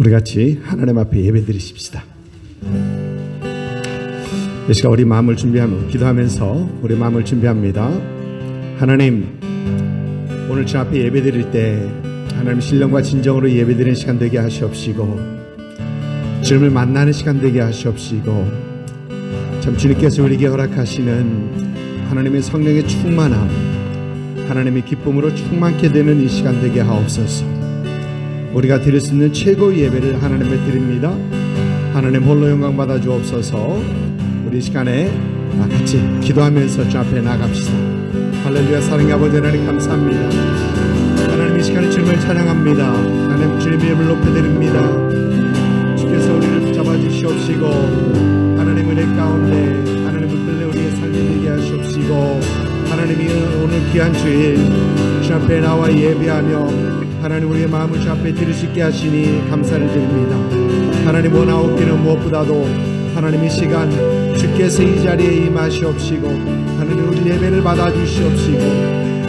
우리 같이 하나님 앞에 예배드리십시다. 이 시간 우리 마음을 준비하며 기도하면서 우리 마음을 준비합니다. 하나님, 오늘 주 앞에 예배드릴 때 하나님 신령과 진정으로 예배드리는 시간 되게 하시옵시고, 주님을 만나는 시간 되게 하시옵시고, 참 주님께서 우리에게 허락하시는 하나님의 성령의 충만함, 하나님의 기쁨으로 충만케 되는 이 시간 되게 하옵소서. 우리가 드릴 수 있는 최고의 예배를 하나님께 드립니다. 하나님 홀로 영광 받아 주옵소서. 우리 이 시간에 같이 기도하면서 주 앞에 나갑시다. 할렐루야. 사랑의 아버지 하나님 감사합니다. 하나님 이 시간에 주님을 찬양합니다. 하나님 주님의 이름을 높여드립니다. 주께서 우리를 붙잡아 주시옵시고, 하나님 은혜 가운데 하나님 붙들려 우리의 삶이 되게 하시옵시고, 하나님이 오늘 귀한 주일 주 앞에 나와 예배하며 하나님 우리의 마음을 주 앞에 드릴 수 있게 하시니 감사를 드립니다. 하나님 원하옵기는 무엇보다도 하나님 이 시간 주께서 이 자리에 임하시옵시고, 하나님 우리 예배를 받아주시옵시고,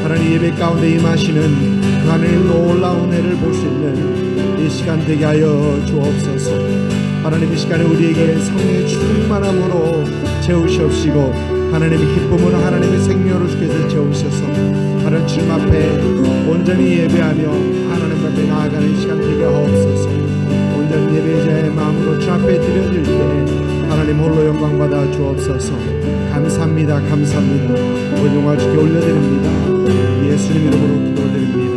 하나님 예배 가운데 임하시는 하나님 놀라운 은혜를 볼 수 있는 이 시간 되게 하여 주옵소서. 하나님 이 시간에 우리에게 성령의 충만함으로 채우시옵시고, 하나님의 기쁨으로 하나님의 생명으로 주께서 채우셔서 하나님 주님 앞에 온전히 예배하며 하나님 앞에 나아가는 시간 되게 하옵소서. 온전히 예배자의 마음으로 주 앞에 드려질 때 하나님 홀로 영광 받아 주옵소서. 감사합니다. 감사합니다. 모든 영광 주께 올려드립니다. 예수님 이름으로 기도드립니다.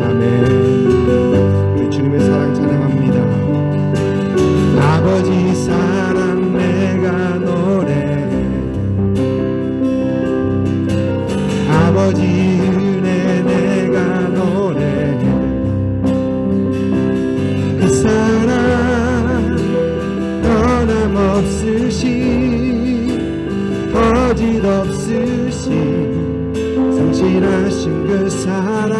아멘. 우리 주님의 사랑 찬양합니다. 아버지 사랑 내가 노래, 아버지 은혜 내가 노래, 그 사랑 변함없으신 거짓 없으신 성실하신 그 사랑,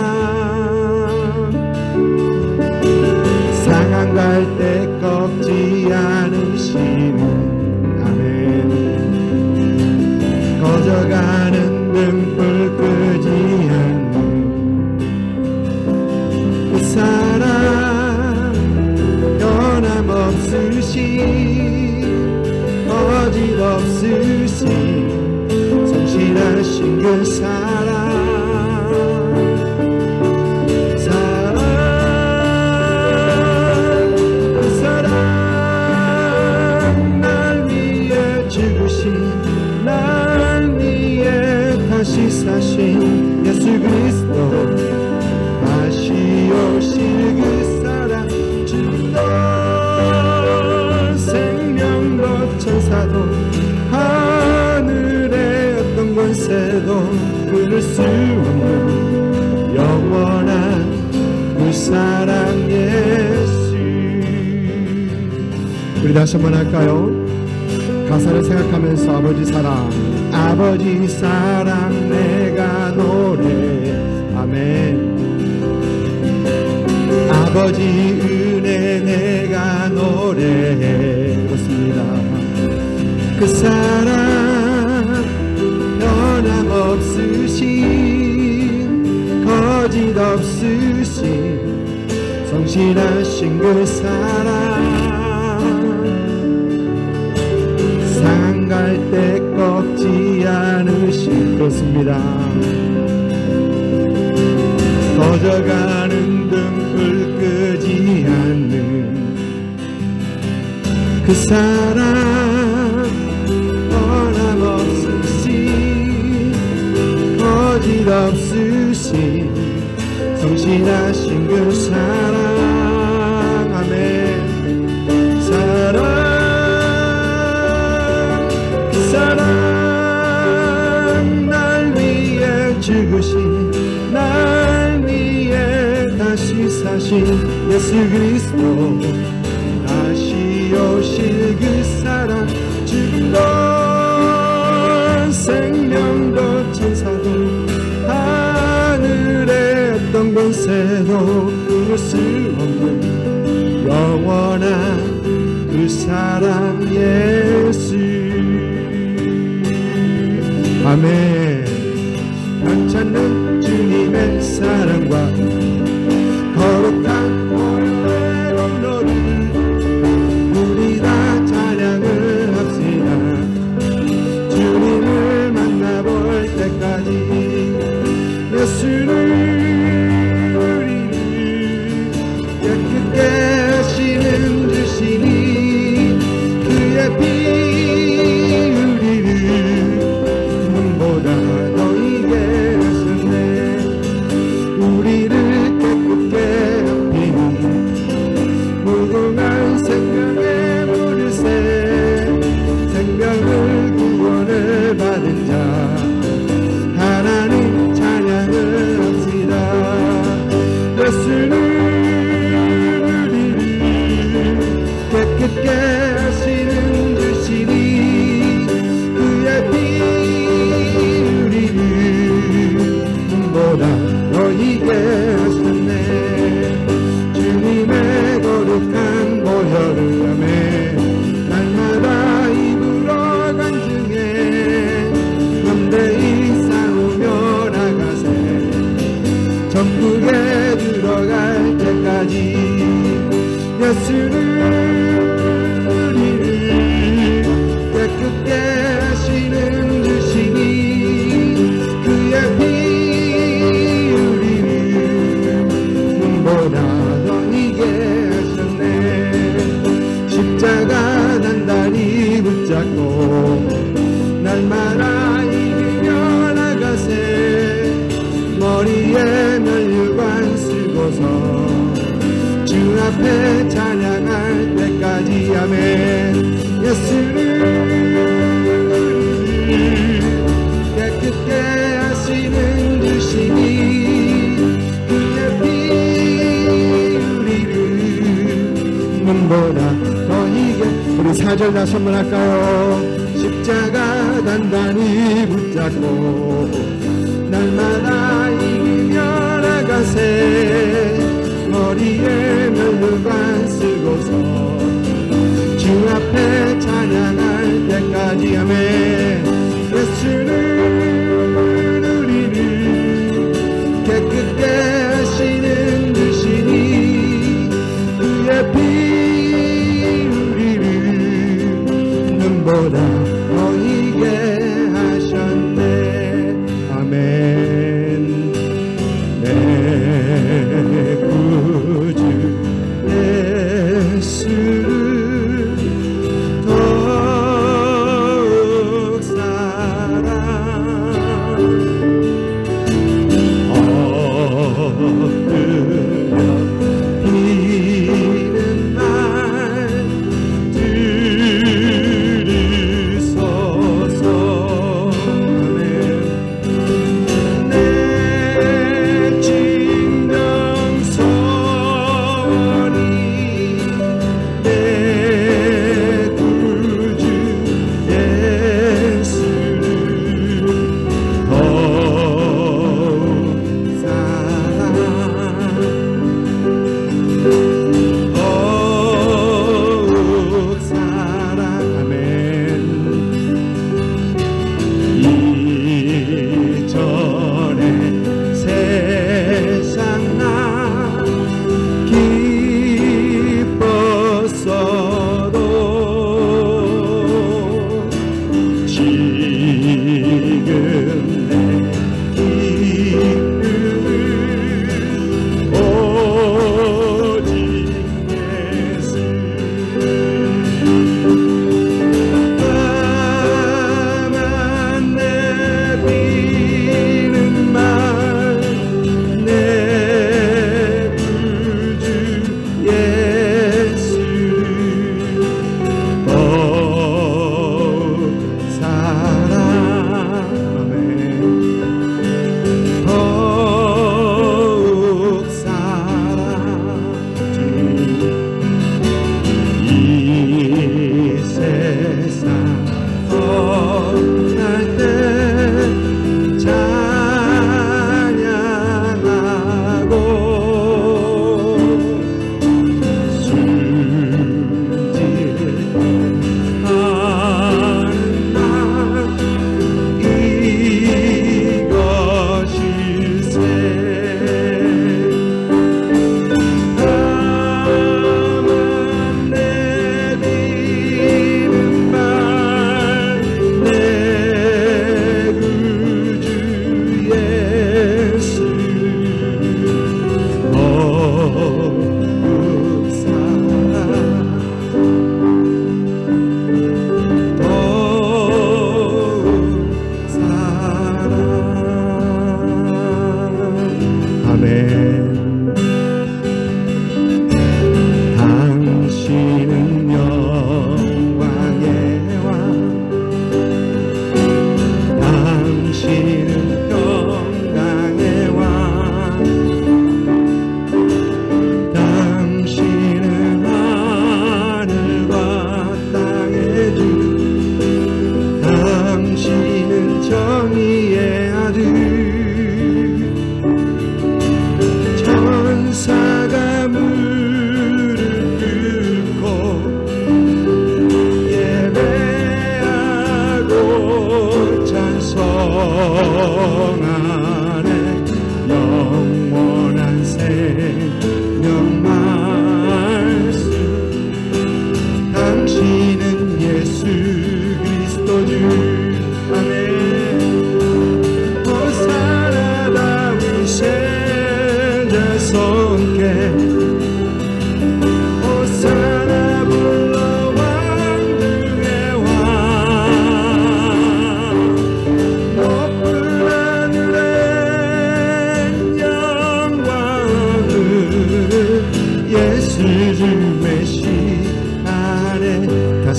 상한 갈 때 꺾지 않으시는 아멘, 꺼져가는 등불 끄지 않는 그 사랑, 변함없으신 거짓 없으신 성실하신 그 사랑, 다시 사신 예수 그리스도, 다시 오실 그 사랑, 주도 생명도 천사도 하늘의 어떤 권세도 끊을 수 없는 영원한 그 사랑 예수. 우리 다시 한번 할까요? 가사를 생각하면서 아버지 사랑, 아버지 사랑 내가 노래, 아멘. 아버지 은혜 내가 노래, 그렇습니다. 그 사랑 변함없으신 거짓 없으신 성실하신 그 사랑, 갈 때 꺾지 않으신, 그렇습니다. 꺼져가는 등불 끄지 않는 그 사랑, 변함없으신 거짓 없으신 성실하신 그 사랑, 아멘. 사랑, 사랑 날 위해 죽으신, 날 위해 다시 사신 예수 그리스도, 다시 오실 그 사랑, 죽음도 생명도 천사도 하늘의 어떤 권세도 끊을 수 없는 영원한 그 사랑 예수. 아멘. 변찮는 주님의 사랑과 들어갈 때까지 예수는 우리를 깨끗게 하시는 주시니 그의 피 우리를 눈보다 더 이게 하셨네. 십자가 단단히 붙잡고 날마다 이기며 나가세. 머리에 면류관 쓰고서 주 앞에 찬양할 때까지 아멘. 예수는 깨끗게 하시는 주시니 그의 피 우리를 눈보다 더 이게. 우리 4절 다시 한번 할까요? 십자가 단단히 붙잡고 날마다 이기며 나가세. 머리에 면류관 쓰고서 주 앞에 찬양할 때까지 아멘. 예수는 우리를 깨끗게 하시는 주시니 그의 피 우리를 눈보다 보이게 하셨네. 아멘. 네.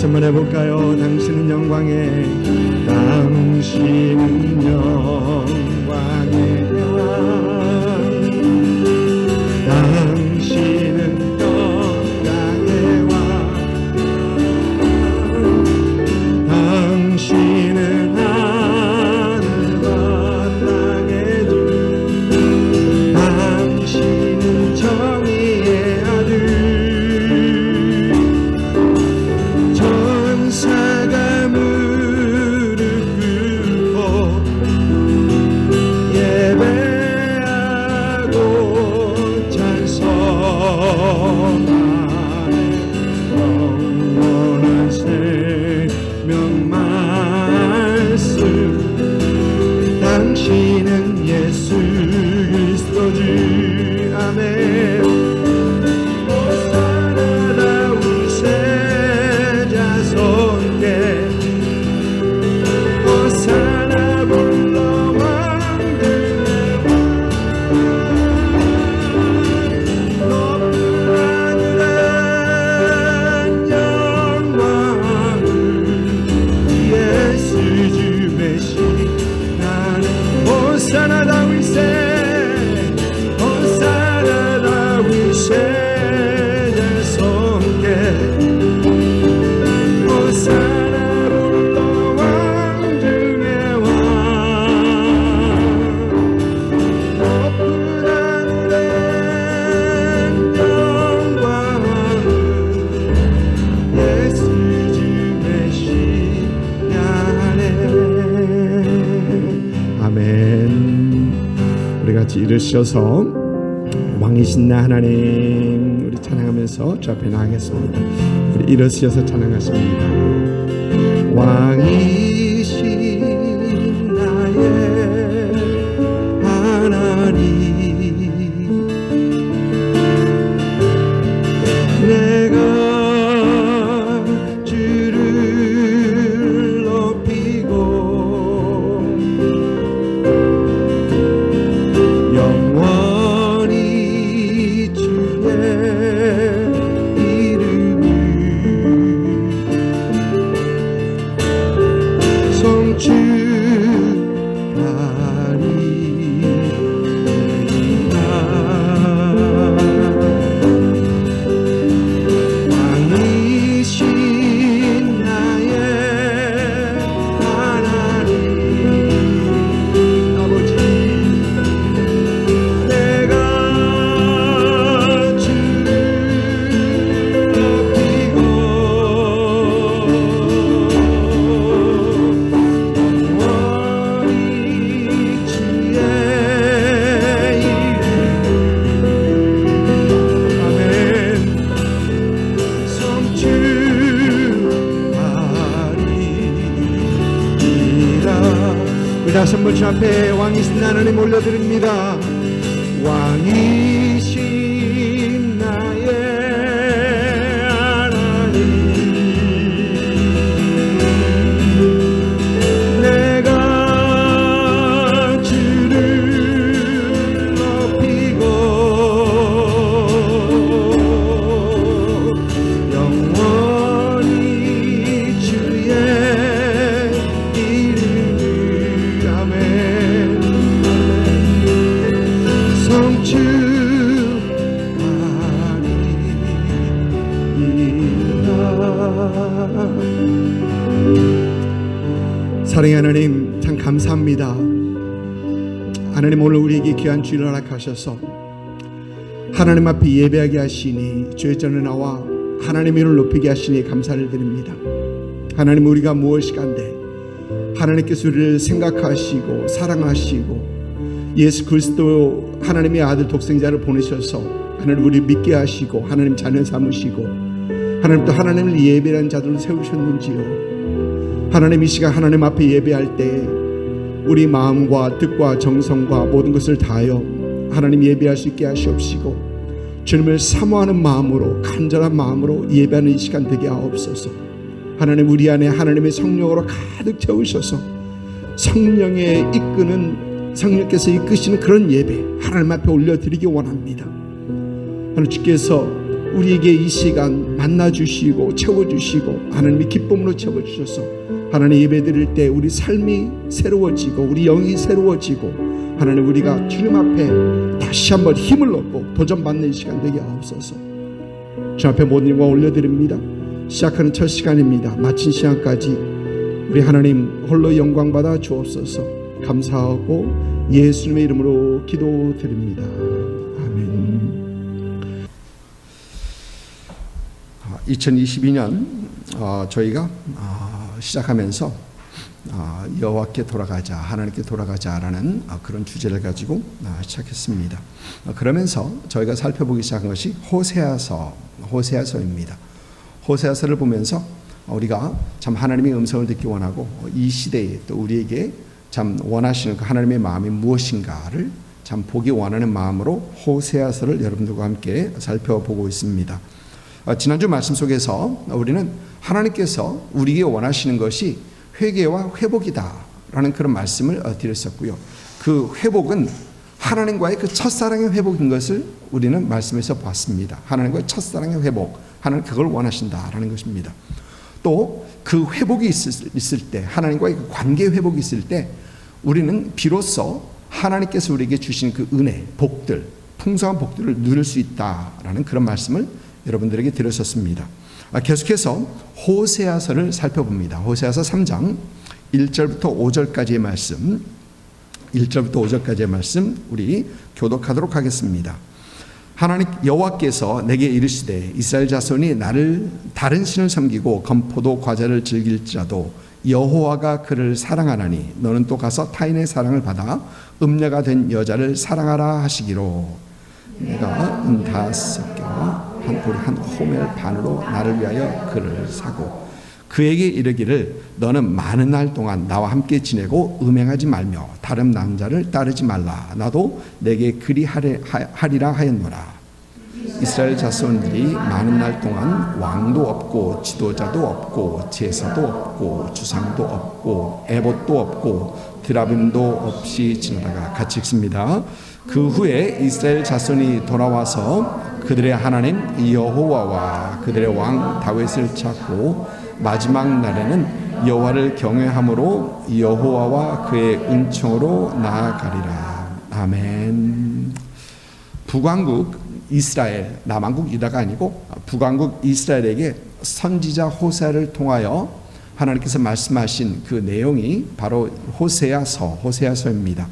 다시 한번 해볼까요? 당신은 영광의 당신은 영광의 당신은 영광의 왕 당신은 하늘과 땅의 주 당신은 정의의 아들 천사가 무릎 꿇고 예배하고 찬송하네 영원한 생명 말씀 당신은 예수 그리스도 주 아멘 호산나 다윗 자손께 호산나 불러 왕들의 왕 높은 하늘엔 영광을 예수 주 메시 나는 호산나 다윗의 호산나 다윗의 자손께 호산나 불러 왕중의 왕 높은 하늘엔 영광을 예수 주 메시아네 아멘. 우리 같이 일으셔서 왕이신 나 하나님 우리 찬양하면서 저 앞에 나가겠습니다. 우리 일어서셔서 찬양하십니다. 왕이신 나의 하나님 내가 주를 높이고 영원히 주의 이름을 성취하리이다 왕이신 나의 하나님 아버지 내가 주를 높이고 영원히 주의 이름을 아멘 성취하리이다 우리 다시 한번 주 앞에 왕이신 하나님 올려드립니다. 왕이신 나의 하나님 내가 주를 높이고 영원히 주의 이름을 아멘 성취하리이다. 사랑의 하나님 참 감사합니다. 하나님 오늘 우리에게 귀한 주일을 허락하셔서 하나님 앞에 예배하게 하시니 주의 전에 나와 하나님의 이름을 높이게 하시니 감사를 드립니다. 하나님 우리가 무엇이간데 하나님께서 우리를 생각하시고 사랑하시고 예수 그리스도 하나님의 아들 독생자를 보내셔서 하나님 우리 믿게 하시고 하나님 자녀 삼으시고 하나님 또 하나님을 예배하는 자들을 세우셨는지요. 하나님 이 시간 하나님 앞에 예배할 때 우리 마음과 뜻과 정성과 모든 것을 다하여 하나님 예배할 수 있게 하시옵시고 주님을 사모하는 마음으로 간절한 마음으로 예배하는 이 시간 되게 하옵소서. 하나님 우리 안에 하나님의 성령으로 가득 채우셔서 성령의 이끄는 성령께서 이끄시는 그런 예배 하나님 앞에 올려드리기 원합니다. 하나님 주께서 우리에게 이 시간 만나주시고 채워주시고 하나님의 기쁨으로 채워주셔서 하나님 예배드릴 때 우리 삶이 새로워지고 우리 영이 새로워지고 하나님 우리가 주님 앞에 다시 한번 힘을 얻고 도전받는 시간 되게 하옵소서. 주 앞에 모든 영광 올려드립니다. 시작하는 첫 시간입니다. 마친 시간까지 우리 하나님 홀로 영광 받아 주옵소서. 감사하고 예수님의 이름으로 기도드립니다. 아멘. 2022년 저희가 시작하면서 여호와께 돌아가자, 하나님께 돌아가자라는 그런 주제를 가지고 시작했습니다. 그러면서 저희가 살펴보기 시작한 것이 호세아서입니다. 호세아서를 보면서 우리가 참 하나님의 음성을 듣기 원하고 이 시대에 또 우리에게 참 원하시는 그 하나님의 마음이 무엇인가를 참 보기 원하는 마음으로 호세아서를 여러분들과 함께 살펴보고 있습니다. 지난주 말씀 속에서 우리는 하나님께서 우리에게 원하시는 것이 회개와 회복이다라는 그런 말씀을 드렸었고요. 그 회복은 하나님과의 그 첫사랑의 회복인 것을 우리는 말씀에서 봤습니다. 하나님과의 첫사랑의 회복, 하나님 그걸 원하신다라는 것입니다. 또 그 회복이 있을 때, 하나님과의 그 관계 회복이 있을 때 우리는 비로소 하나님께서 우리에게 주신 그 은혜, 복들, 풍성한 복들을 누릴 수 있다라는 그런 말씀을 여러분들에게 드렸었습니다. 계속해서 호세아서를 살펴봅니다. 호세아서 3장 1절부터 5절까지의 말씀, 1절부터 5절까지의 말씀 우리 교독하도록 하겠습니다. 하나님 여호와께서 내게 이르시되 이스라엘 자손이 나를 다른 신을 섬기고 건포도 과자를 즐길지라도 여호와가 그를 사랑하나니 너는 또 가서 타인의 사랑을 받아 음녀가 된 여자를 사랑하라 하시기로 내가 다 섞여 한 호멜 반으로 나를 위하여 그를 사고 그에게 이르기를 너는 많은 날 동안 나와 함께 지내고 음행하지 말며 다른 남자를 따르지 말라. 나도 내게 그리 하리라 하였노라. 이스라엘 자손들이 많은 날 동안 왕도 없고 지도자도 없고 제사도 없고 주상도 없고 에봇도 없고 드라빔도 없이 지내다가 같이 읽습니다. 그 후에 이스라엘 자손이 돌아와서 그들의 하나님 여호와와 그들의 왕 다윗을 찾고 마지막 날에는 여호와를 경외함으로 여호와와 그의 은총으로 나아가리라. 아멘. 북왕국 이스라엘, 남왕국 유다가 아니고 북왕국 이스라엘에게 선지자 호세아를 통하여 하나님께서 말씀하신 그 내용이 바로 호세아서입니다.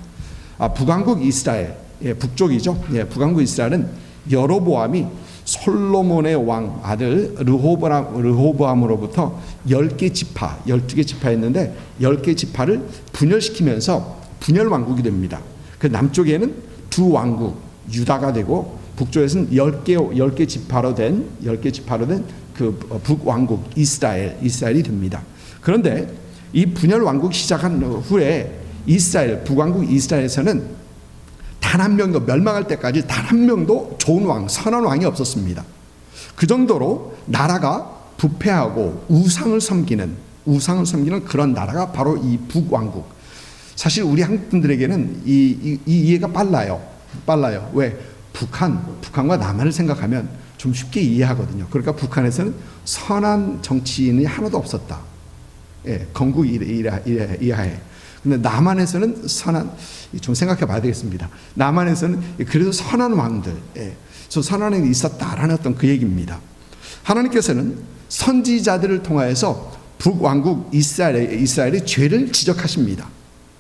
북왕국 이스라엘, 북쪽이죠. 북왕국 이스라엘은 여로보암이 솔로몬의 왕 아들 르호보암으로부터 10개 지파, 12개 지파였는데 10개 지파를 분열시키면서 분열 왕국이 됩니다. 그 남쪽에는 두 왕국 유다가 되고 북쪽에서는 10개 지파로 된 그 북왕국 이스라엘이 됩니다. 그런데 이 분열 왕국 시작한 후에 북왕국 이스라엘에서는 단 한 명도 멸망할 때까지 단 한 명도 좋은 왕, 선한 왕이 없었습니다. 그 정도로 나라가 부패하고 우상을 섬기는 그런 나라가 바로 이 북왕국. 사실 우리 한국 분들에게는 이 이해가 빨라요. 왜? 북한과 남한을 생각하면 좀 쉽게 이해하거든요. 그러니까 북한에서는 선한 정치인이 하나도 없었다. 건국 이하에. 근데 남한에서는 좀 생각해 봐야 되겠습니다. 남한에서는 그래도 선한 왕들, 선한 왕이 있었다라는 어떤 그 얘기입니다. 하나님께서는 선지자들을 통하여서 북왕국 이스라엘의 죄를 지적하십니다.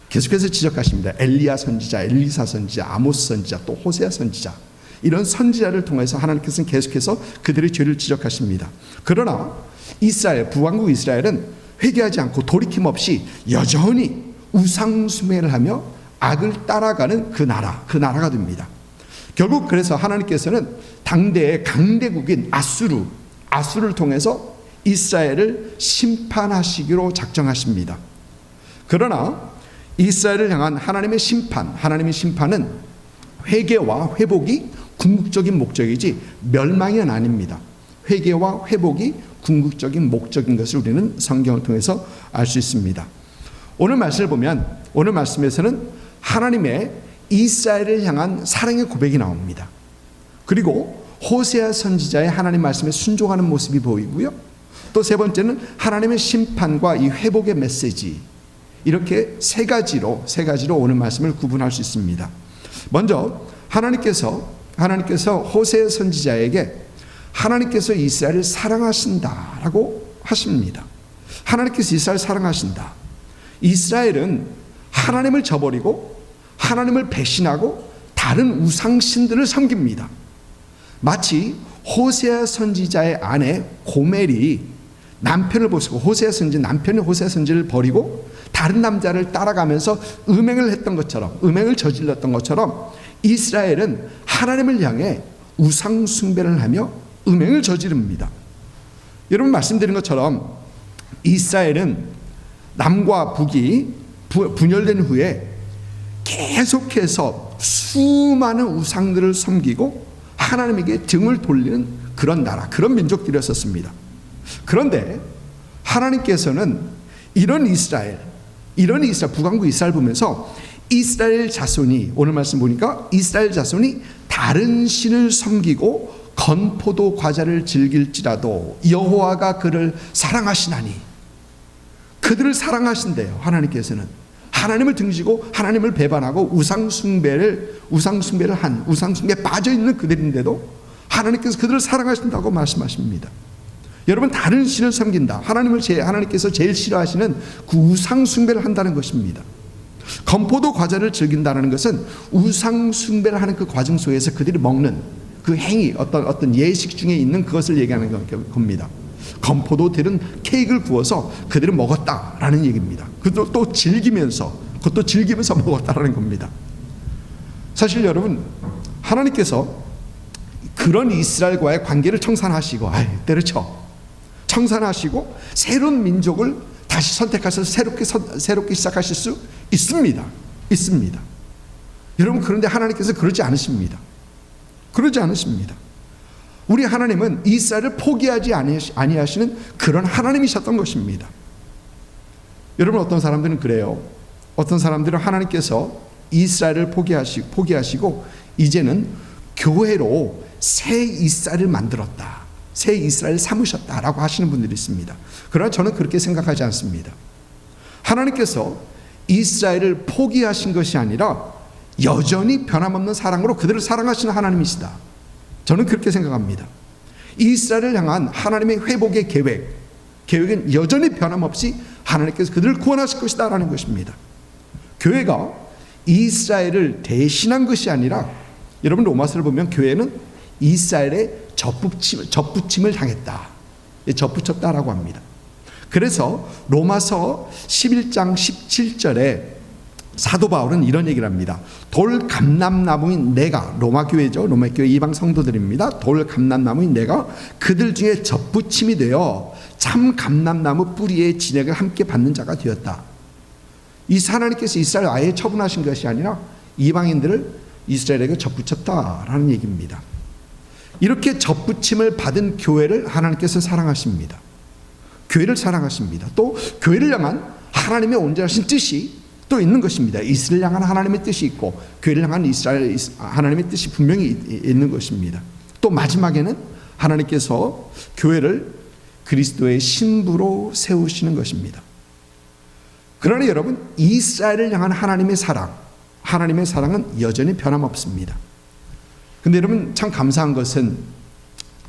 계속해서 지적하십니다. 엘리야 선지자, 엘리사 선지자, 아모스 선지자, 또 호세아 선지자, 이런 선지자를 통해서 하나님께서는 계속해서 그들의 죄를 지적하십니다. 그러나 북왕국 이스라엘은 회개하지 않고 돌이킴 없이 여전히 우상숭배를 하며 악을 따라가는 그 나라가 됩니다. 결국 그래서 하나님께서는 당대의 강대국인 아수르를 통해서 이스라엘을 심판하시기로 작정하십니다. 그러나 이스라엘을 향한 하나님의 심판은 회개와 회복이 궁극적인 목적이지 멸망이 아닙니다. 회개와 회복이 궁극적인 목적인 것을 우리는 성경을 통해서 알 수 있습니다. 오늘 말씀을 보면 오늘 말씀에서는 하나님의 이스라엘을 향한 사랑의 고백이 나옵니다. 그리고 호세아 선지자의 하나님 말씀에 순종하는 모습이 보이고요. 또 세 번째는 하나님의 심판과 이 회복의 메시지. 이렇게 세 가지로 오늘 말씀을 구분할 수 있습니다. 먼저 하나님께서 호세아 선지자에게 하나님께서 이스라엘을 사랑하신다라고 하십니다. 하나님께서 이스라엘을 사랑하신다. 이스라엘은 하나님을 저버리고 하나님을 배신하고 다른 우상신들을 섬깁니다. 마치 호세아 선지자의 아내 고멜이 남편을 보시고 남편이 호세아 선지자를 버리고 다른 남자를 따라가면서 음행을 저질렀던 것처럼 이스라엘은 하나님을 향해 우상 숭배를 하며 음행을 저지릅니다. 여러분 말씀드린 것처럼 이스라엘은 남과 북이 분열된 후에 계속해서 수많은 우상들을 섬기고 하나님에게 등을 돌리는 그런 나라, 그런 민족들이었습니다. 그런데 하나님께서는 이런 이스라엘, 북왕국 이스라엘 보면서 이스라엘 자손이, 오늘 말씀 보니까 이스라엘 자손이 다른 신을 섬기고 건포도 과자를 즐길지라도 여호와가 그를 사랑하시나니, 그들을 사랑하신대요. 하나님께서는 하나님을 등지고 하나님을 배반하고 우상숭배에 빠져 있는 그들인데도 하나님께서 그들을 사랑하신다고 말씀하십니다. 여러분, 다른 신을 섬긴다, 하나님께서 제일 싫어하시는 그 우상숭배를 한다는 것입니다. 건포도 과자를 즐긴다는 것은 우상숭배를 하는 그 과정 속에서 그들이 먹는 그 행위, 어떤 예식 중에 있는 그것을 얘기하는 겁니다. 건포도 들은 케이크를 구워서 그들은 먹었다라는 얘기입니다. 그것도 즐기면서 먹었다라는 겁니다. 사실 여러분, 하나님께서 그런 이스라엘과의 관계를 청산하시고, 청산하시고 새로운 민족을 다시 선택하셔서 새롭게 시작하실 수 있습니다. 여러분, 그런데 하나님께서 그러지 않으십니다. 우리 하나님은 이스라엘을 포기하지 아니하시는 그런 하나님이셨던 것입니다. 여러분, 어떤 사람들은 그래요. 어떤 사람들은 하나님께서 이스라엘을 포기하시고 이제는 교회로 새 이스라엘을 만들었다, 새 이스라엘을 삼으셨다라고 하시는 분들이 있습니다. 그러나 저는 그렇게 생각하지 않습니다. 하나님께서 이스라엘을 포기하신 것이 아니라 여전히 변함없는 사랑으로 그들을 사랑하시는 하나님이시다. 저는 그렇게 생각합니다. 이스라엘을 향한 하나님의 회복의 계획은 여전히 변함없이 하나님께서 그들을 구원하실 것이다 라는 것입니다. 교회가 이스라엘을 대신한 것이 아니라, 여러분 로마서를 보면 교회는 이스라엘의 접붙임을 당했다, 접붙였다라고 합니다. 그래서 로마서 11장 17절에 사도 바울은 이런 얘기를 합니다. 돌 감람나무인 내가, 로마 교회죠, 로마 교회 이방 성도들입니다. 돌 감람나무인 내가 그들 중에 접붙임이 되어 참 감람나무 뿌리의 진액을 함께 받는 자가 되었다. 이 하나님께서 이스라엘 아예 처분하신 것이 아니라 이방인들을 이스라엘에게 접붙였다라는 얘기입니다. 이렇게 접붙임을 받은 교회를 하나님께서 사랑하십니다. 또 교회를 향한 하나님의 온전하신 뜻이 또 있는 것입니다. 이스라엘 향한 하나님의 뜻이 있고 교회를 향한 이스라엘 하나님의 뜻이 분명히 있는 것입니다. 또 마지막에는 하나님께서 교회를 그리스도의 신부로 세우시는 것입니다. 그러나 여러분, 이스라엘을 향한 하나님의 사랑은 여전히 변함없습니다. 근데 여러분, 참 감사한 것은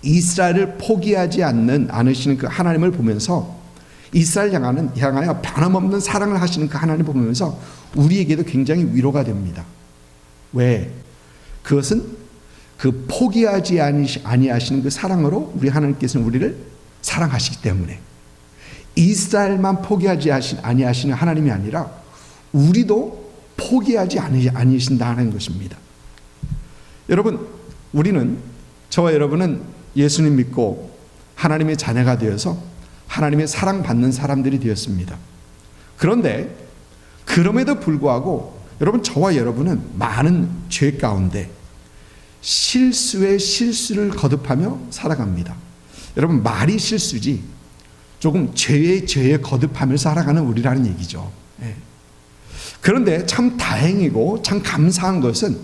이스라엘을 포기하지 않으시는 그 하나님을 보면서, 이스라엘 향하여 변함없는 사랑을 하시는 그 하나님을 보면서 우리에게도 굉장히 위로가 됩니다. 왜? 그것은 그 포기하지 아니하시는 그 사랑으로 우리 하나님께서는 우리를 사랑하시기 때문에, 이스라엘만 포기하지 아니하시는 하나님이 아니라 우리도 포기하지 아니신다는 것입니다. 여러분, 저와 여러분은 예수님 믿고 하나님의 자녀가 되어서 하나님의 사랑받는 사람들이 되었습니다. 그런데 그럼에도 불구하고 여러분, 저와 여러분은 많은 죄 가운데 실수에 실수를 거듭하며 살아갑니다. 여러분, 말이 실수지 조금 죄에 거듭하며 살아가는 우리라는 얘기죠. 그런데 참 다행이고 참 감사한 것은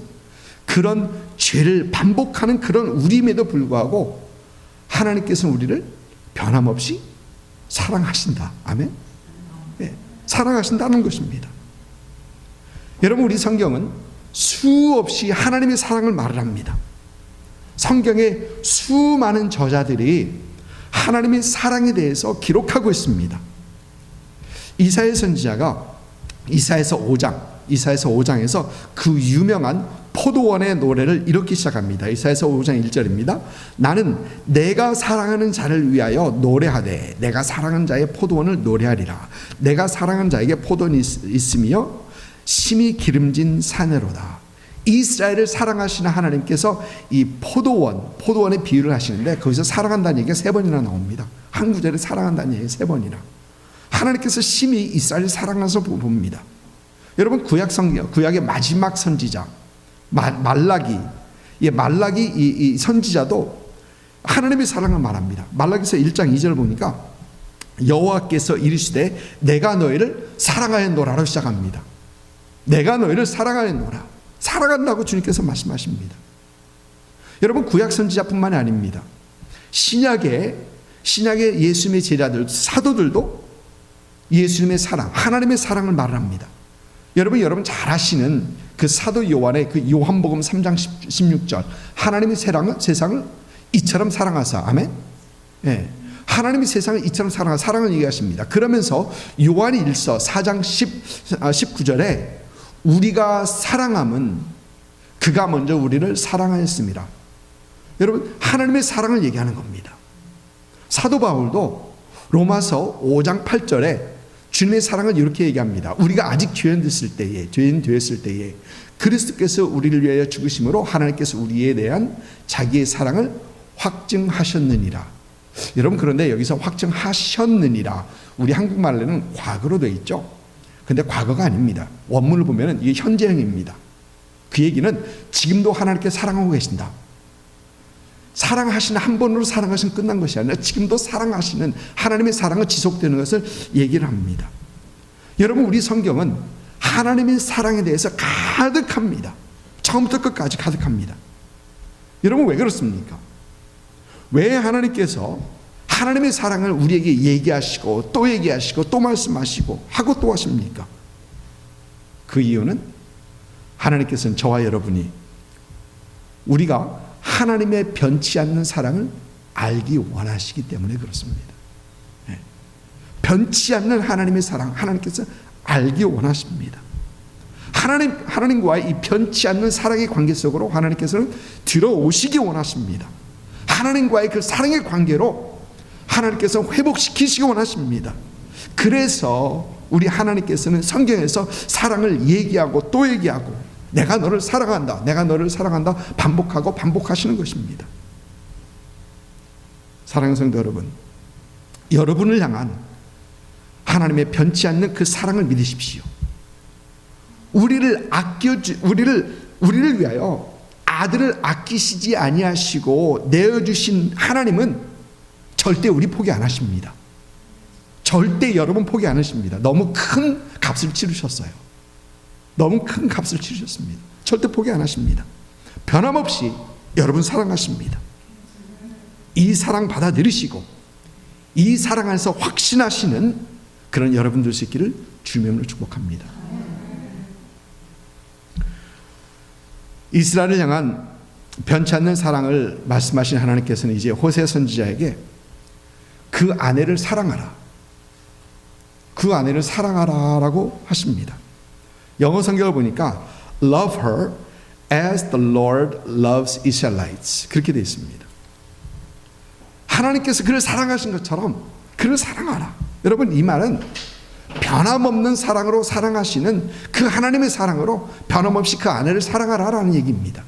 그런 죄를 반복하는 그런 우리임에도 불구하고 하나님께서는 우리를 변함없이 사랑하신다. 아멘. 네, 사랑하신다는 것입니다. 여러분, 우리 성경은 수없이 하나님의 사랑을 말을 합니다. 성경에 수많은 저자들이 하나님의 사랑에 대해서 기록하고 있습니다. 이사야 선지자가 이사야서 5장에서 그 유명한 포도원의 노래를 이렇게 시작합니다. 이사야서 5장 1절입니다. 나는 내가 사랑하는 자를 위하여 노래하되 내가 사랑하는 자의 포도원을 노래하리라. 내가 사랑하는 자에게 포도원이 있으며 심히 기름진 사내로다. 이스라엘을 사랑하시는 하나님께서 이 포도원의 비유를 하시는데 거기서 사랑한다는 얘기가 3번이나 나옵니다. 한 구절에 사랑한다는 얘기가 3번이나. 하나님께서 심히 이스라엘을 사랑해서 봅니다. 여러분, 구약의 마지막 선지자 말라기, 이 선지자도 하나님의 사랑을 말합니다. 말라기서 1장 2절 보니까 여호와께서 이르시되 내가 너희를 사랑하였노라로 시작합니다. 내가 너희를 사랑하였노라. 사랑한다고 주님께서 말씀하십니다. 여러분, 구약 선지자뿐만이 아닙니다. 신약의 예수님의 제자들, 사도들도 예수님의 사랑, 하나님의 사랑을 말합니다. 여러분 잘 아시는 그 사도 요한의 그 요한복음 3장 16절, 하나님의 세상을 이처럼 사랑하사. 아멘. 예. 하나님이 세상을 이처럼 사랑하사, 사랑을 얘기하십니다. 그러면서 요한이 1서 4장 19절에 우리가 사랑함은 그가 먼저 우리를 사랑하였습니다. 여러분, 하나님의 사랑을 얘기하는 겁니다. 사도 바울도 로마서 5장 8절에 주님의 사랑을 이렇게 얘기합니다. 우리가 아직 죄인 되었을 때에 그리스도께서 우리를 위하여 죽으심으로 하나님께서 우리에 대한 자기의 사랑을 확증하셨느니라. 여러분, 그런데 여기서 확증하셨느니라, 우리 한국말로는 과거로 되어 있죠. 근데 과거가 아닙니다. 원문을 보면 이게 현재형입니다. 그 얘기는 지금도 하나님께 사랑하고 계신다. 사랑하시는, 한 번으로 사랑하시면 끝난 것이 아니라 지금도 사랑하시는 하나님의 사랑은 지속되는 것을 얘기를 합니다. 여러분, 우리 성경은 하나님의 사랑에 대해서 가득합니다. 처음부터 끝까지 가득합니다. 여러분, 왜 그렇습니까? 왜 하나님께서 하나님의 사랑을 우리에게 얘기하시고 또 얘기하시고 또 말씀하시고 하고 또 하십니까? 그 이유는 하나님께서는 저와 여러분이 우리가 하나님의 변치 않는 사랑을 알기 원하시기 때문에 그렇습니다. 변치 않는 하나님의 사랑, 하나님께서 알기 원하십니다. 하나님과의 이 변치 않는 사랑의 관계 속으로 하나님께서는 들어오시기 원하십니다. 하나님과의 그 사랑의 관계로 하나님께서 회복시키시기 원하십니다. 그래서 우리 하나님께서는 성경에서 사랑을 얘기하고 또 얘기하고 내가 너를 사랑한다, 내가 너를 사랑한다 반복하고 반복하시는 것입니다. 사랑하는 성도 여러분, 여러분을 향한 하나님의 변치 않는 그 사랑을 믿으십시오. 우리를 위하여 아들을 아끼시지 아니하시고 내어주신 하나님은 절대 우리 포기 안 하십니다. 절대 여러분 포기 안 하십니다. 너무 큰 값을 치르셨어요. 너무 큰 값을 치르셨습니다. 절대 포기 안 하십니다. 변함없이 여러분 사랑하십니다. 이 사랑 받아들이시고 이 사랑 안에서 확신하시는 그런 여러분들 수 있기를 주님의 이름으로 축복합니다. 이스라엘을 향한 변치 않는 사랑을 말씀하신 하나님께서는 이제 호세 선지자에게 그 아내를 사랑하라, 그 아내를 사랑하라라고 하십니다. 영어 성경을 보니까 Love her as the Lord loves Israelites, 그렇게 되어 있습니다. 하나님께서 그를 사랑하신 것처럼 그를 사랑하라. 여러분, 이 말은 변함없는 사랑으로 사랑하시는 그 하나님의 사랑으로 변함없이 그 아내를 사랑하라라는 얘기입니다.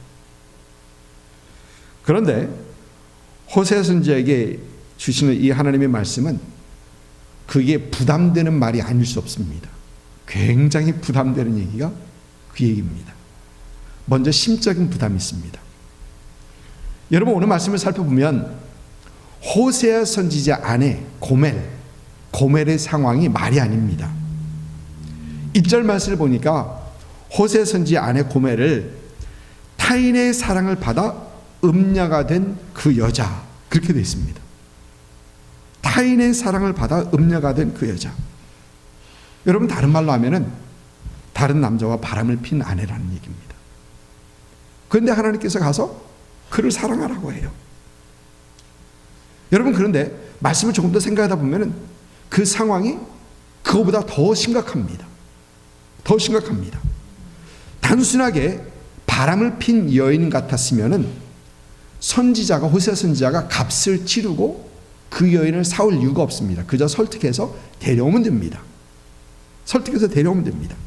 그런데 호세 선지자에게 주시는 이 하나님의 말씀은 그게 부담되는 말이 아닐 수 없습니다. 굉장히 부담되는 얘기가 그 얘기입니다. 먼저 심적인 부담이 있습니다. 여러분, 오늘 말씀을 살펴보면 호세아 선지자 아내 고멜의 상황이 말이 아닙니다. 1절 말씀을 보니까 호세 선지자 아내 고멜을 타인의 사랑을 받아 음녀가 된 그 여자, 그렇게 되어 있습니다. 타인의 사랑을 받아 음녀가 된 그 여자. 여러분, 다른 말로 하면은 다른 남자와 바람을 핀 아내라는 얘기입니다. 그런데 하나님께서 가서 그를 사랑하라고 해요. 여러분, 그런데 말씀을 조금 더 생각하다 보면은 그 상황이 그거보다 더 심각합니다. 더 심각합니다. 단순하게 바람을 핀 여인 같았으면은 선지자가, 호세아 선지자가 값을 치르고 그 여인을 사올 이유가 없습니다. 그저 설득해서 데려오면 됩니다. 설득해서 데려오면 됩니다.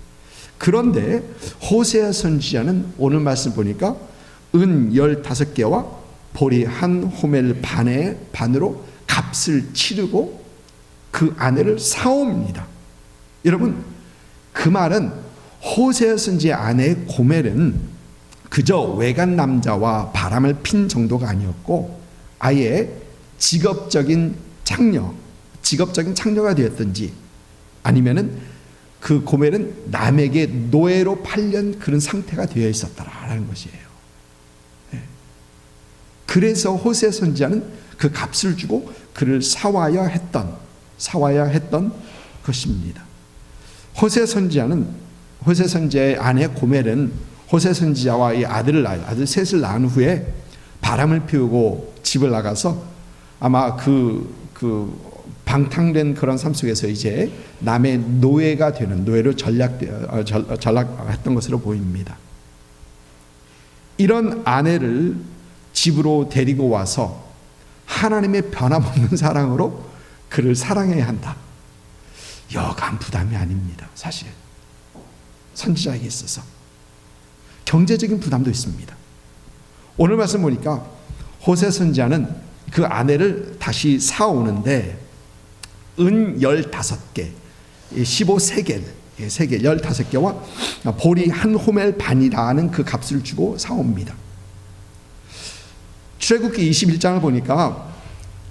그런데 호세아 선지자는 오늘 말씀 보니까 은 15개와 보리 한 호멜 반으로 값을 치르고 그 아내를 사옵니다. 여러분, 그 말은 호세아 선지의 아내 고멜은 그저 외간 남자와 바람을 핀 정도가 아니었고 아예 직업적인 창녀가 되었든지 아니면은 그 고멜은 남에게 노예로 팔린 그런 상태가 되어 있었다라는 것이에요. 그래서 호세아 선지자는 그 값을 주고 그를 사와야 했던 것입니다. 호세아 선지자의 아내 고멜은 호세아 선지자와 이 아들 셋을 낳은 후에 바람을 피우고 집을 나가서 아마 그 방탕된 그런 삶 속에서 이제 남의 노예로 전락했던 것으로 보입니다. 이런 아내를 집으로 데리고 와서 하나님의 변함없는 사랑으로 그를 사랑해야 한다. 여간 부담이 아닙니다. 사실 선지자에게 있어서 경제적인 부담도 있습니다. 오늘 말씀 보니까 호세아 선지자는 그 아내를 다시 사오는데 은 15개, 15세겔, 15개와 보리 한 호멜 반이라는 그 값을 주고 사옵니다. 출애굽기 21장을 보니까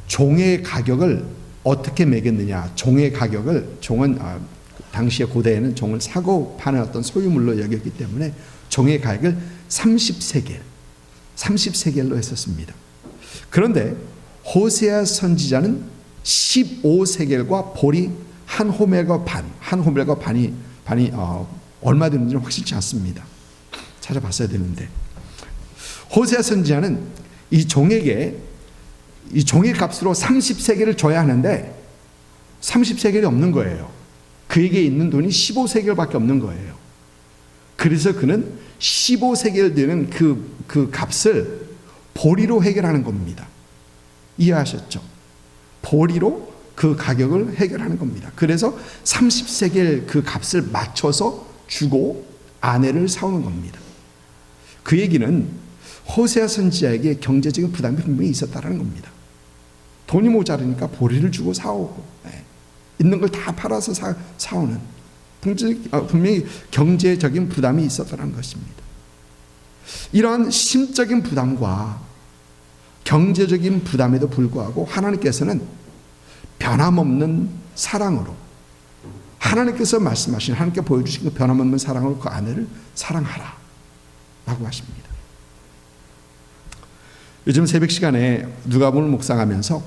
종의 가격을 어떻게 매겼느냐. 종의 가격을, 종은 당시의 고대에는 종을 사고 파는 어떤 소유물로 여겼기 때문에 종의 가격을 30세겔로 했었습니다. 그런데 호세아 선지자는 15세겔과 보리 한 호멜과 반이 얼마 되는지는 확실치 않습니다. 찾아봤어야 되는데 호세아 선지자는 이 종의 값으로 30세겔을 줘야 하는데 30세겔이 없는 거예요. 그에게 있는 돈이 15세겔밖에 없는 거예요. 그래서 그는 15세겔 되는 그 값을 보리로 해결하는 겁니다. 이해하셨죠? 보리로 그 가격을 해결하는 겁니다. 그래서 30세겔 그 값을 맞춰서 주고 아내를 사오는 겁니다. 그 얘기는 호세아 선지자에게 경제적인 부담이 분명히 있었다는 겁니다. 돈이 모자르니까 보리를 주고 사오고 있는 걸 다 팔아서 사오는 분명히 경제적인 부담이 있었다는 것입니다. 이러한 심적인 부담과 경제적인 부담에도 불구하고 하나님께서는 변함없는 사랑으로 하나님께서 말씀하신, 하나님께 보여주신 그 변함없는 사랑으로 그 아내를 사랑하라 라고 하십니다. 요즘 새벽 시간에 누가복음을 묵상하면서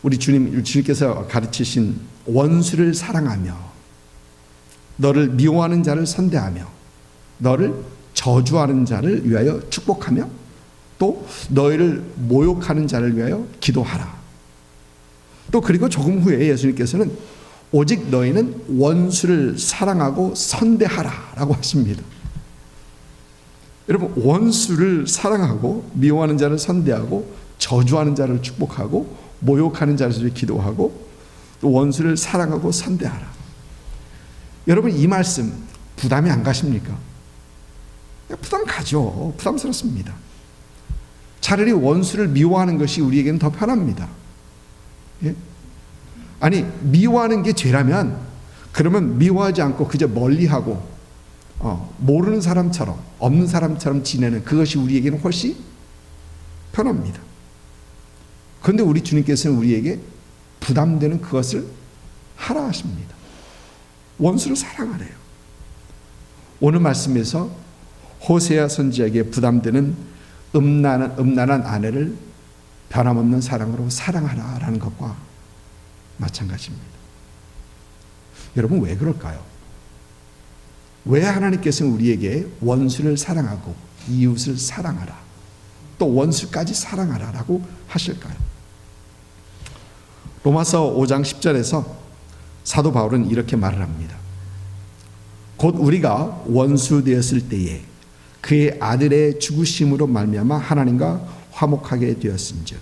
우리 주님께서 가르치신 원수를 사랑하며 너를 미워하는 자를 선대하며 너를 저주하는 자를 위하여 축복하며 또 너희를 모욕하는 자를 위하여 기도하라. 또 그리고 조금 후에 예수님께서는 오직 너희는 원수를 사랑하고 선대하라 라고 하십니다. 여러분, 원수를 사랑하고 미워하는 자를 선대하고 저주하는 자를 축복하고 모욕하는 자를 위해 기도하고 또 원수를 사랑하고 선대하라. 여러분, 이 말씀 부담이 안 가십니까? 부담 가죠. 부담스럽습니다. 차라리 원수를 미워하는 것이 우리에게는 더 편합니다. 예? 아니, 미워하는 게 죄라면 그러면 미워하지 않고 그저 멀리하고 모르는 사람처럼, 없는 사람처럼 지내는 그것이 우리에게는 훨씬 편합니다. 그런데 우리 주님께서는 우리에게 부담되는 그것을 하라 하십니다. 원수를 사랑하래요. 오늘 말씀에서 호세아 선지자에게 부담되는 음란한 아내를 변함없는 사랑으로 사랑하라라는 것과 마찬가지입니다. 여러분, 왜 그럴까요? 왜 하나님께서는 우리에게 원수를 사랑하고 이웃을 사랑하라, 또 원수까지 사랑하라라고 하실까요? 로마서 5장 10절에서 사도 바울은 이렇게 말을 합니다. 곧 우리가 원수 되었을 때에 그의 아들의 죽으심으로 말미암아 하나님과 화목하게 되었은즉.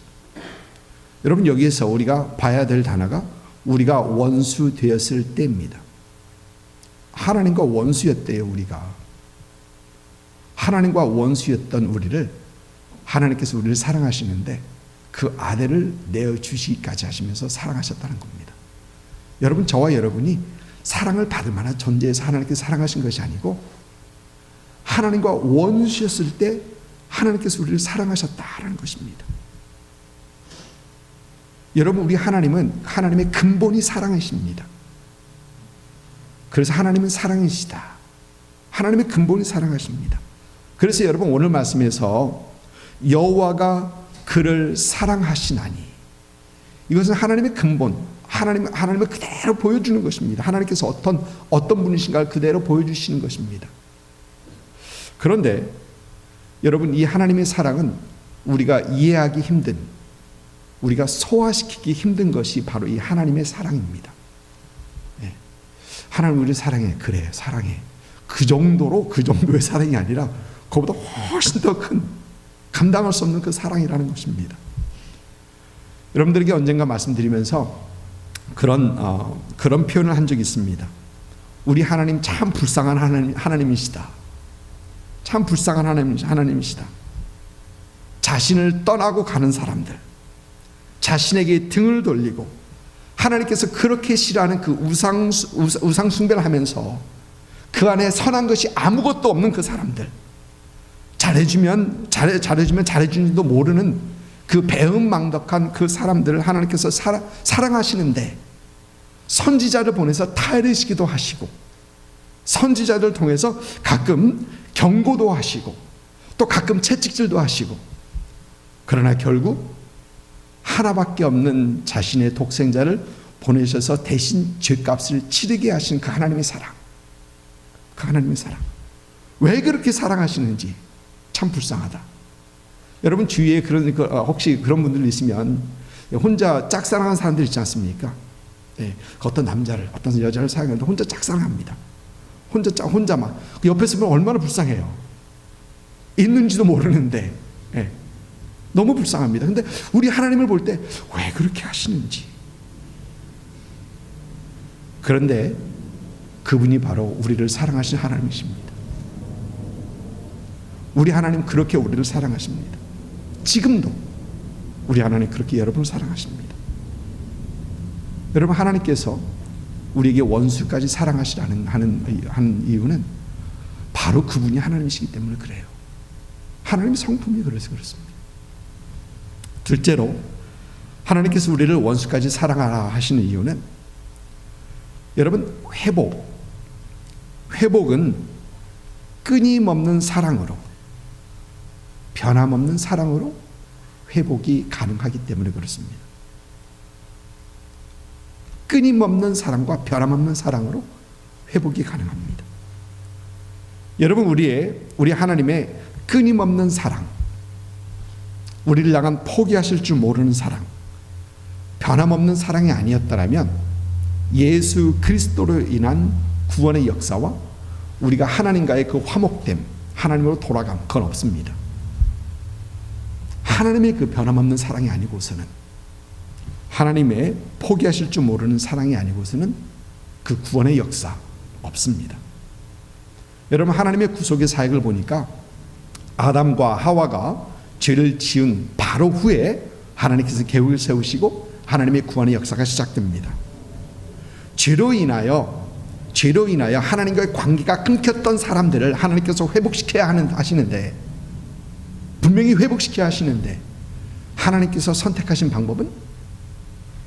여러분, 여기에서 우리가 봐야 될 단어가 우리가 원수 되었을 때입니다. 하나님과 원수였대요. 우리가 하나님과 원수였던 우리를 하나님께서 우리를 사랑하시는데 그 아들을 내어주시기까지 하시면서 사랑하셨다는 겁니다. 여러분, 저와 여러분이 사랑을 받을 만한 존재에서 하나님께서 사랑하신 것이 아니고 하나님과 원수였을 때 하나님께서 우리를 사랑하셨다라는 것입니다. 여러분, 우리 하나님은 하나님의 근본이 사랑이십니다. 그래서 하나님은 사랑이시다. 하나님의 근본이 사랑하십니다. 그래서 여러분, 오늘 말씀에서 여호와가 그를 사랑하시나니, 이것은 하나님의 근본, 하나님을 그대로 보여주는 것입니다. 하나님께서 어떤 분이신가를 그대로 보여주시는 것입니다. 그런데 여러분, 이 하나님의 사랑은 우리가 이해하기 힘든, 우리가 소화시키기 힘든 것이 바로 이 하나님의 사랑입니다. 네. 하나님 우리를 사랑해. 그래, 사랑해. 그 정도의 사랑이 아니라 그보다 훨씬 더 큰, 감당할 수 없는 그 사랑이라는 것입니다. 여러분들에게 언젠가 말씀드리면서 그런 표현을 한 적이 있습니다. 우리 하나님 참 불쌍한 하나님이시다. 참 불쌍한 하나님이시다. 자신을 떠나고 가는 사람들, 자신에게 등을 돌리고 하나님께서 그렇게 싫어하는 그 우상 숭배를 하면서 그 안에 선한 것이 아무것도 없는 그 사람들, 잘해주면 잘해주는지도 모르는 그 배은망덕한 그 사람들을 하나님께서 사랑하시는데 선지자를 보내서 타이르시기도 하시고 선지자들 통해서 가끔 경고도 하시고 또 가끔 채찍질도 하시고, 그러나 결국 하나밖에 없는 자신의 독생자를 보내셔서 대신 죄값을 치르게 하신 그 하나님의 사랑, 그 하나님의 사랑, 왜 그렇게 사랑하시는지 참 불쌍하다. 여러분, 주위에 혹시 그런 분들 있으면 혼자 짝사랑하는 사람들 있지 않습니까? 예, 어떤 남자를, 어떤 여자를 사랑하는데 혼자 짝사랑합니다. 혼자 막 옆에서 보면 얼마나 불쌍해요. 있는지도 모르는데, 예, 너무 불쌍합니다. 근데 우리 하나님을 볼 때 왜 그렇게 하시는지. 그런데 그분이 바로 우리를 사랑하신 하나님이십니다. 우리 하나님 그렇게 우리를 사랑하십니다. 지금도 우리 하나님 그렇게 여러분을 사랑하십니다. 여러분, 하나님께서 우리에게 원수까지 사랑하시라는 하는 이유는 바로 그분이 하나님이시기 때문에 그래요. 하나님의 성품이 그래서 그렇습니다. 둘째로, 하나님께서 우리를 원수까지 사랑하라 하시는 이유는, 여러분, 회복은 끊임없는 사랑으로, 변함없는 사랑으로 회복이 가능하기 때문에 그렇습니다. 끊임없는 사랑과 변함없는 사랑으로 회복이 가능합니다. 여러분, 우리 하나님의 끊임없는 사랑, 우리를 향한 포기하실 줄 모르는 사랑, 변함없는 사랑이 아니었다면 예수 그리스도로 인한 구원의 역사와 우리가 하나님과의 그 화목됨, 하나님으로 돌아감, 그건 없습니다. 하나님의 그 변함없는 사랑이 아니고서는, 하나님의 포기하실 줄 모르는 사랑이 아니고서는 그 구원의 역사 없습니다. 여러분, 하나님의 구속의 사역을 보니까 아담과 하와가 죄를 지은 바로 후에 하나님께서 계획을 세우시고 하나님의 구원의 역사가 시작됩니다. 죄로 인하여 하나님과의 관계가 끊겼던 사람들을 하나님께서 회복시켜야 하시는데, 분명히 회복시켜야 하시는데, 하나님께서 선택하신 방법은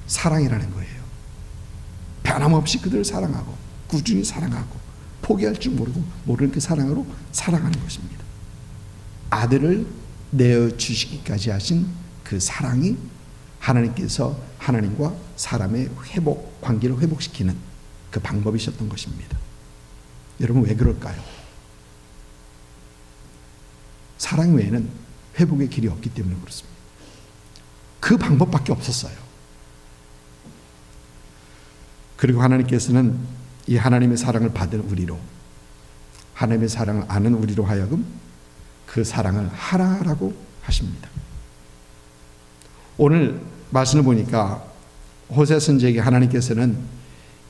사랑이라는 거예요. 변함없이 그들을 사랑하고 꾸준히 사랑하고 포기할 줄 모르는 그 사랑으로 사랑하는 것입니다. 아들을 내어주시기까지 하신 그 사랑이 하나님께서 하나님과 사람의 관계를 회복시키는 그 방법이셨던 것입니다. 여러분, 왜 그럴까요? 사랑 외에는 회복의 길이 없기 때문에 그렇습니다. 그 방법밖에 없었어요. 그리고 하나님께서는 이 하나님의 사랑을 받은 우리로, 하나님의 사랑을 아는 우리로 하여금 그 사랑을 하라라고 하십니다. 오늘 말씀을 보니까 호세 선지자에게 하나님께서는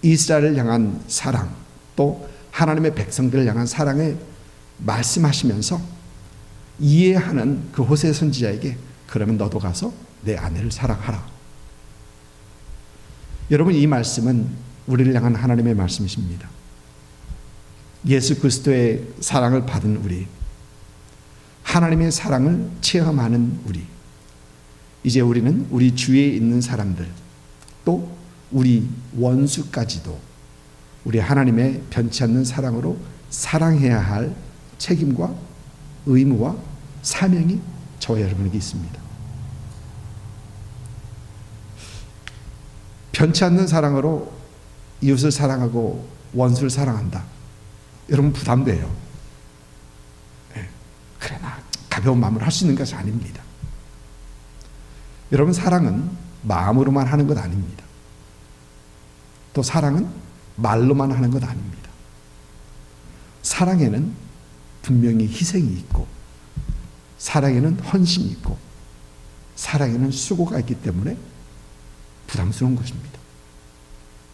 이스라엘을 향한 사랑, 또 하나님의 백성들을 향한 사랑을 말씀하시면서 이해하는 그 호세 선지자에게 그러면 너도 가서 내 아내를 사랑하라. 여러분, 이 말씀은 우리를 향한 하나님의 말씀이십니다. 예수 그리스도의 사랑을 받은 우리, 하나님의 사랑을 체험하는 우리, 이제 우리는 우리 주위에 있는 사람들, 또 우리 원수까지도 우리 하나님의 변치 않는 사랑으로 사랑해야 할 책임과 의무와 사명이 저와 여러분에게 있습니다. 변치 않는 사랑으로 이웃을 사랑하고 원수를 사랑한다. 여러분, 부담돼요. 그래, 나 가벼운 마음으로 할 수 있는 것이 아닙니다. 여러분, 사랑은 마음으로만 하는 것 아닙니다. 또 사랑은 말로만 하는 것 아닙니다. 사랑에는 분명히 희생이 있고, 사랑에는 헌신이 있고, 사랑에는 수고가 있기 때문에 부담스러운 것입니다.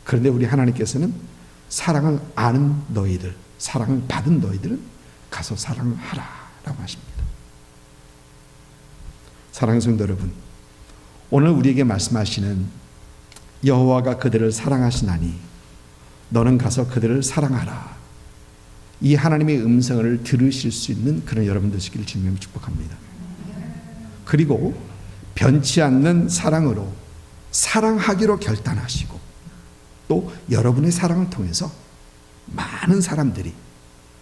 그런데 우리 하나님께서는 사랑을 아는 너희들, 사랑을 받은 너희들은 가서 사랑을 하라라고 하십니다. 사랑하는 성도 여러분, 오늘 우리에게 말씀하시는 여호와가 그들을 사랑하시나니 너는 가서 그들을 사랑하라, 이 하나님의 음성을 들으실 수 있는 그런 여러분 되시기를 주님으로 축복합니다. 그리고 변치 않는 사랑으로 사랑하기로 결단하시고, 또 여러분의 사랑을 통해서 많은 사람들이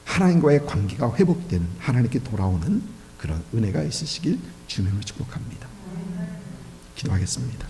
하나님과의 관계가 회복되는, 하나님께 돌아오는 그런 은혜가 있으시길 주님으로 축복합니다. 기도하겠습니다.